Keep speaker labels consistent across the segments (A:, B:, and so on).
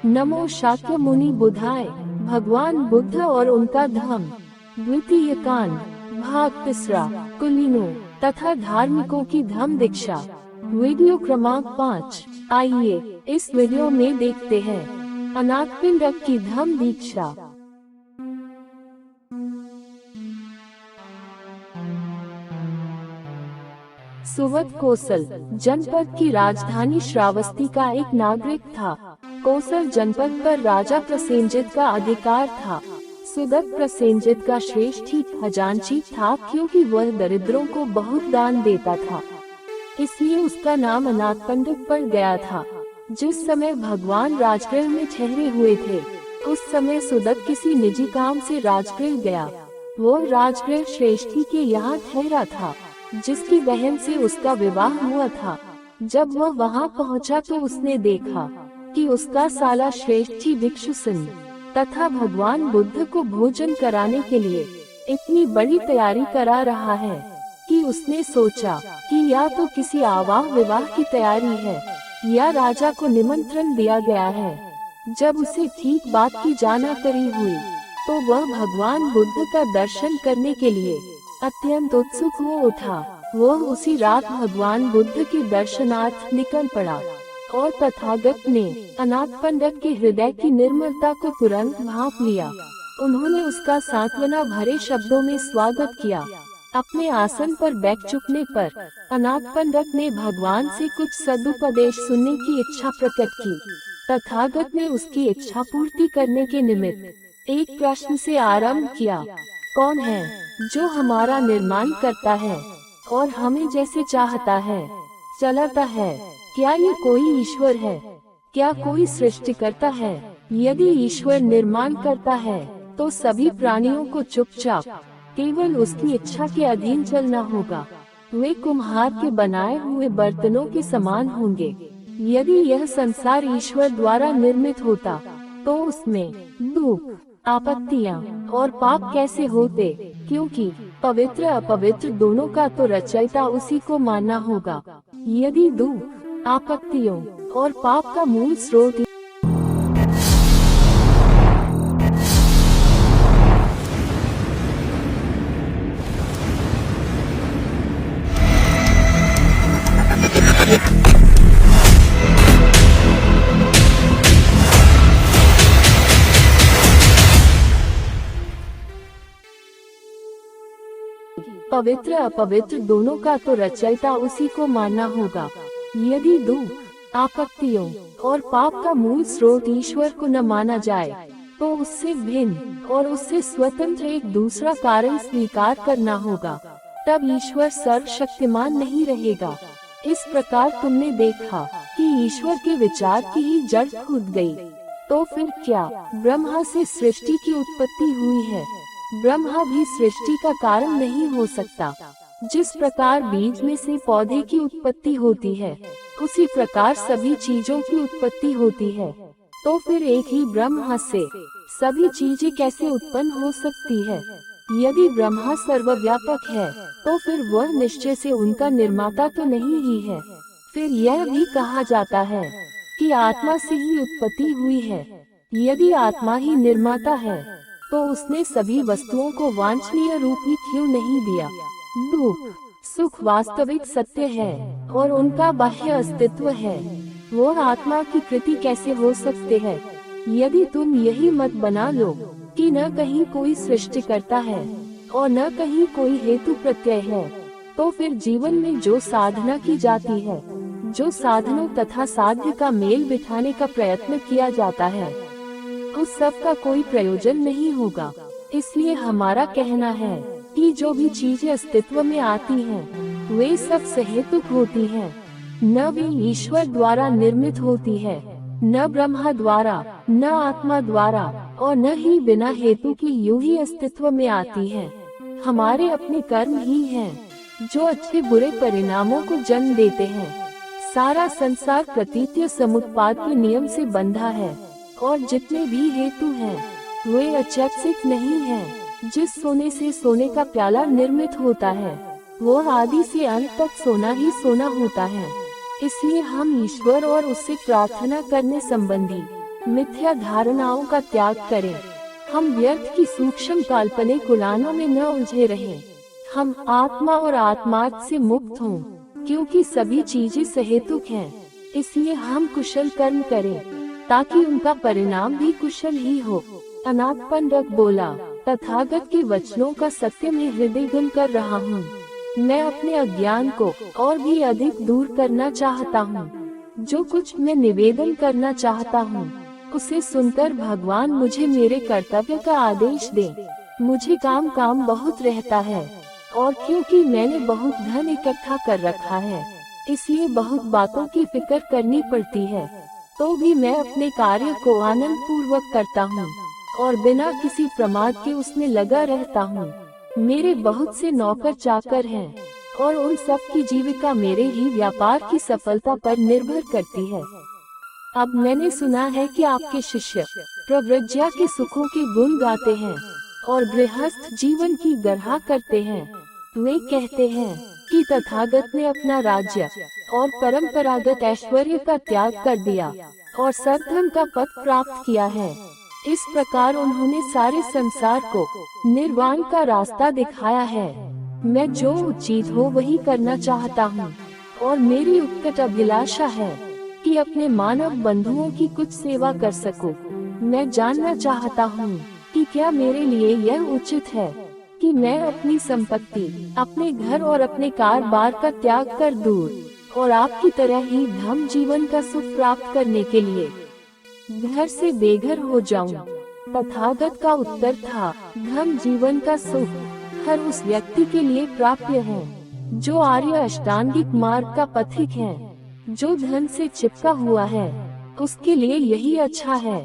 A: नमो शाक्य मुनि बुधाय। भगवान बुद्ध और उनका धम्म, द्वितीय कांड, भाग 3, कुलीनों तथा धार्मिकों की धम्म दीक्षा, वीडियो क्रमांक 5। आइए इस वीडियो में देखते हैं अनाथपिंडक की धम्म दीक्षा। सुवत कोसल जनपद की राजधानी श्रावस्ती का एक नागरिक था। कोसल जनपद पर राजा प्रसेनजित का अधिकार था। सुदत प्रसेनजित का श्रेष्ठ ही खजांची था, क्योंकि वह दरिद्रों को बहुत दान देता था, इसलिए उसका नाम अनाथपिंडक पड़ गया था। जिस समय भगवान राजगृह में ठहरे हुए थे, उस समय सुदत किसी निजी काम से राजगृह गया। वो राजगृह श्रेष्ठी के यहाँ ठहरा था, जिसकी बहन से उसका विवाह हुआ था। जब वह वहाँ पहुँचा तो उसने देखा कि उसका साला श्रेष्ठी भिक्षु सिंह तथा भगवान बुद्ध को भोजन कराने के लिए इतनी बड़ी तैयारी करा रहा है कि उसने सोचा कि या तो किसी आवाह विवाह की तैयारी है या राजा को निमंत्रण दिया गया है। जब उसे ठीक बात की जानकारी हुई तो वह भगवान बुद्ध का दर्शन करने के लिए अत्यंत उत्सुक हो उठा। वह उसी रात भगवान बुद्ध के दर्शनार्थ निकल पड़ा और तथागत ने अनाथपिंडक के हृदय की निर्मलता को तुरंत भांप लिया। उन्होंने उसका सांत्वना भरे शब्दों में स्वागत किया। अपने आसन पर बैठ चुकने पर अनाथपिंडक ने भगवान से कुछ सदुपदेश सुनने की इच्छा प्रकट की। तथागत ने उसकी इच्छा पूर्ति करने के निमित्त एक प्रश्न से आरंभ किया, कौन है जो हमारा निर्माण करता है और हमें जैसे चाहता है चलाता है? क्या ये कोई ईश्वर है? क्या कोई सृष्टि करता है? यदि ईश्वर निर्माण करता है तो सभी प्राणियों को चुपचाप केवल उसकी इच्छा के अधीन चलना होगा। वे कुम्हार के बनाए हुए बर्तनों के समान होंगे। यदि यह संसार ईश्वर द्वारा निर्मित होता तो उसमें दुख, आपत्तियां और पाप कैसे होते? क्योंकि पवित्र अपवित्र दोनों का तो रचयिता उसी को मानना होगा। यदि दुख, आपत्तियों और पाप का मूल स्रोत पवित्र अपवित्र दोनों का तो रचयिता उसी को मानना होगा। यदि दुख, आपत्तियों और पाप का मूल स्रोत ईश्वर को न माना जाए तो उससे भिन्न और उससे स्वतंत्र एक दूसरा कारण स्वीकार करना होगा। तब ईश्वर सर्वशक्तिमान नहीं रहेगा। इस प्रकार तुमने देखा कि ईश्वर के विचार की ही जड़ खुद गई। तो फिर क्या ब्रह्मा से सृष्टि की उत्पत्ति हुई है? ब्रह्मा भी सृष्टि का कारण नहीं हो सकता। जिस प्रकार बीज में से पौधे की उत्पत्ति होती है, उसी प्रकार सभी चीजों की उत्पत्ति होती है। तो फिर एक ही ब्रह्मा से सभी चीजें कैसे उत्पन्न हो सकती है? यदि ब्रह्मा सर्वव्यापक है तो फिर वह निश्चय से उनका निर्माता तो नहीं ही है। फिर यह भी कहा जाता है कि आत्मा से ही उत्पत्ति हुई है। यदि आत्मा ही निर्माता है तो उसने सभी वस्तुओं को वांछनीय रूप ही क्यों नहीं दिया? दुख, सुख वास्तविक सत्य है और उनका बाह्य अस्तित्व है। वो आत्मा की कृति कैसे हो सकते हैं? यदि तुम यही मत बना लो कि न कहीं कोई सृष्टि करता है और न कहीं कोई हेतु प्रत्यय है, तो फिर जीवन में जो साधना की जाती है, जो साधनों तथा साध्य का मेल बिठाने का प्रयत्न किया जाता है, उस सब का कोई प्रयोजन नहीं होगा। इसलिए हमारा कहना है कि जो भी चीजें अस्तित्व में आती हैं, वे सब सहेतुक होती हैं। न वे ईश्वर द्वारा निर्मित होती है, न ब्रह्मा द्वारा, न आत्मा द्वारा और न ही बिना हेतु की यूं ही अस्तित्व में आती हैं। हमारे अपने कर्म ही हैं जो अच्छे बुरे परिणामों को जन्म देते हैं। सारा संसार प्रतीत्य समुत्पाद के नियम से बंधा है और जितने भी हेतु हैं वे अचैतसिक नहीं हैं। जिस सोने से सोने का प्याला निर्मित होता है, वो आदि से अंत तक सोना ही सोना होता है। इसलिए हम ईश्वर और उससे प्रार्थना करने संबंधी मिथ्या धारणाओं का त्याग करें। हम व्यर्थ की सूक्ष्म काल्पनिक उड़ानों में न उलझे रहें। हम आत्मा और आत्मार्थ से मुक्त हों, क्योंकि सभी चीजें सहेतुक हैं। इसलिए हम कुशल कर्म करें, ताकि उनका परिणाम भी कुशल ही हो। अनाथ पंडत बोला, तथागत के वचनों का सत्य में हृदयगम कर रहा हूँ। मैं अपने अज्ञान को और भी अधिक दूर करना चाहता हूँ। जो कुछ मैं निवेदन करना चाहता हूँ, उसे सुनकर भगवान मुझे मेरे कर्तव्य का आदेश दे। मुझे काम बहुत रहता है, और क्योंकि मैंने बहुत धन इकट्ठा कर रखा है, इसलिए बहुत बातों की फिक्र करनी पड़ती है। तो भी मैं अपने कार्य को आनंद पूर्वक करता हूँ और बिना किसी प्रमाद के उसमें लगा रहता हूँ। मेरे बहुत से नौकर चाकर हैं, और उन सब की जीविका मेरे ही व्यापार की सफलता पर निर्भर करती है। अब मैंने सुना है कि आपके शिष्य प्रव्रज्या के सुखों के गुण गाते हैं और गृहस्थ जीवन की गर्हा करते हैं। वे कहते हैं कि तथागत ने अपना राज्य और परंपरागत ऐश्वर्य का त्याग कर दिया और सद्धर्म का पथ प्राप्त किया है। इस प्रकार उन्होंने सारे संसार को निर्वाण का रास्ता दिखाया है। मैं जो उचित हो वही करना चाहता हूँ, और मेरी उत्कट अभिलाषा है कि अपने मानव बंधुओं की कुछ सेवा कर सकूं। मैं जानना चाहता हूँ कि क्या मेरे लिए यह उचित है कि मैं अपनी संपत्ति, अपने घर और अपने कार-बार का त्याग कर दूर और आपकी तरह ही धम जीवन का सुख प्राप्त करने के लिए घर से बेघर हो जाऊं। तथागत का उत्तर था, धम जीवन का सुख हर उस व्यक्ति के लिए प्राप्य है जो आर्य अष्टांगिक मार्ग का पथिक है। जो धन से चिपका हुआ है, उसके लिए यही अच्छा है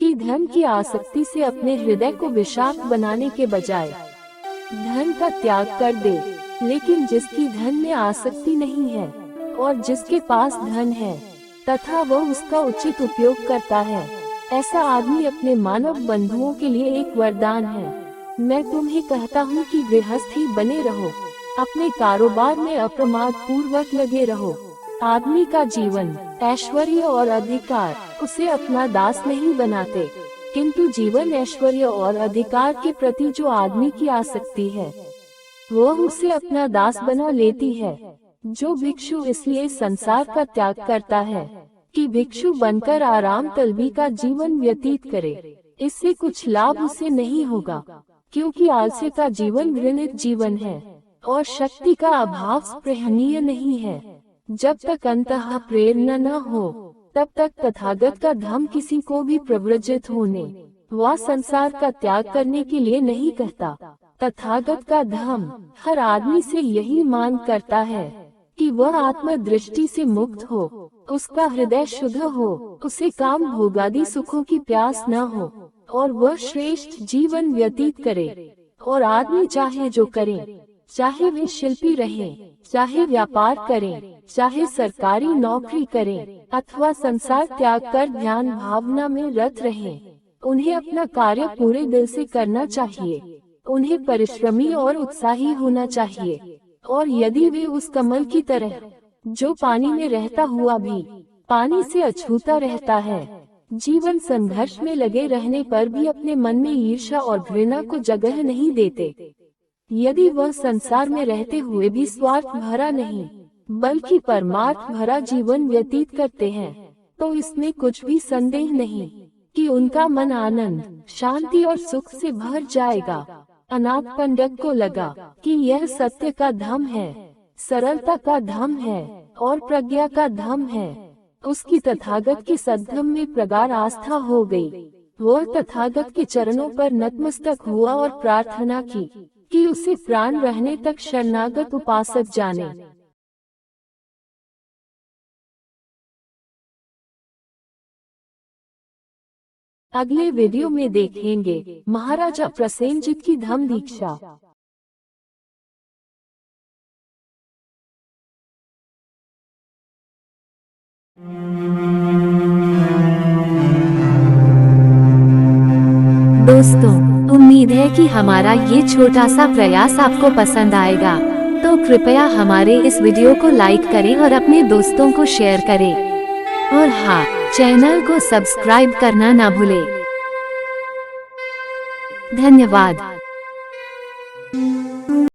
A: कि धन की आसक्ति से अपने हृदय को विषाक्त बनाने के बजाय धन का त्याग कर दे। लेकिन जिसकी धन में आसक्ति नहीं है और जिसके पास धन है तथा वह उसका उचित उपयोग करता है, ऐसा आदमी अपने मानव बंधुओं के लिए एक वरदान है। मैं तुम्हें कहता हूँ कि गृहस्थ ही बने रहो, अपने कारोबार में अप्रमाद पूर्वक लगे रहो। आदमी का जीवन, ऐश्वर्य और अधिकार उसे अपना दास नहीं बनाते, किंतु जीवन, ऐश्वर्य और अधिकार के प्रति जो आदमी की आसक्ति है, वह उसे अपना दास बना लेती है। जो भिक्षु इसलिए संसार का त्याग करता है कि भिक्षु बनकर आराम तलबी का जीवन व्यतीत करे, इससे कुछ लाभ उसे नहीं होगा, क्योंकि आलस्य का जीवन घृणित जीवन है और शक्ति का अभाव स्पृहणीय नहीं है। जब तक अंतः प्रेरणा न हो, तब तक तथागत का धम किसी को भी प्रव्रजित होने व संसार का त्याग करने के लिए नहीं कहता। तथागत का धम हर आदमी से यही मांग करता है कि वह आत्म दृष्टि से मुक्त हो, उसका हृदय शुद्ध हो, उसे काम भोगादि सुखों की प्यास न हो और वह श्रेष्ठ जीवन व्यतीत करे। और आदमी चाहे जो करे, चाहे वे शिल्पी रहें, चाहे व्यापार करें, चाहे सरकारी नौकरी करें, अथवा संसार त्याग कर ध्यान भावना में रत रहें, उन्हें अपना कार्य पूरे दिल से करना चाहिए। उन्हें परिश्रमी और उत्साही होना चाहिए। और यदि वे उस कमल की तरह जो पानी में रहता हुआ भी पानी से अछूता रहता है, जीवन संघर्ष में लगे रहने पर भी अपने मन में ईर्ष्या और घृणा को जगह नहीं देते, यदि वह संसार में रहते हुए भी स्वार्थ भरा नहीं बल्कि परमार्थ भरा जीवन व्यतीत करते हैं, तो इसमें कुछ भी संदेह नहीं कि उनका मन आनंद, शांति और सुख से भर जाएगा। अनाथ पंडित को लगा कि यह सत्य का धम है, सरलता का धम है और प्रज्ञा का धम है। उसकी तथागत के सद्धम में प्रगाढ़ आस्था हो गई। वह तथागत के चरणों पर नतमस्तक हुआ और प्रार्थना की कि उसे प्राण रहने तक शरणागत उपासक जाने। अगले वीडियो में देखेंगे महाराजा प्रसेनजित की धम्म दीक्षा। दोस्तों,
B: उम्मीद है कि हमारा ये छोटा सा प्रयास आपको पसंद आएगा, तो कृपया हमारे इस वीडियो को लाइक करें और अपने दोस्तों को शेयर करें। और हाँ, चैनल को सब्सक्राइब करना ना भूलें। धन्यवाद।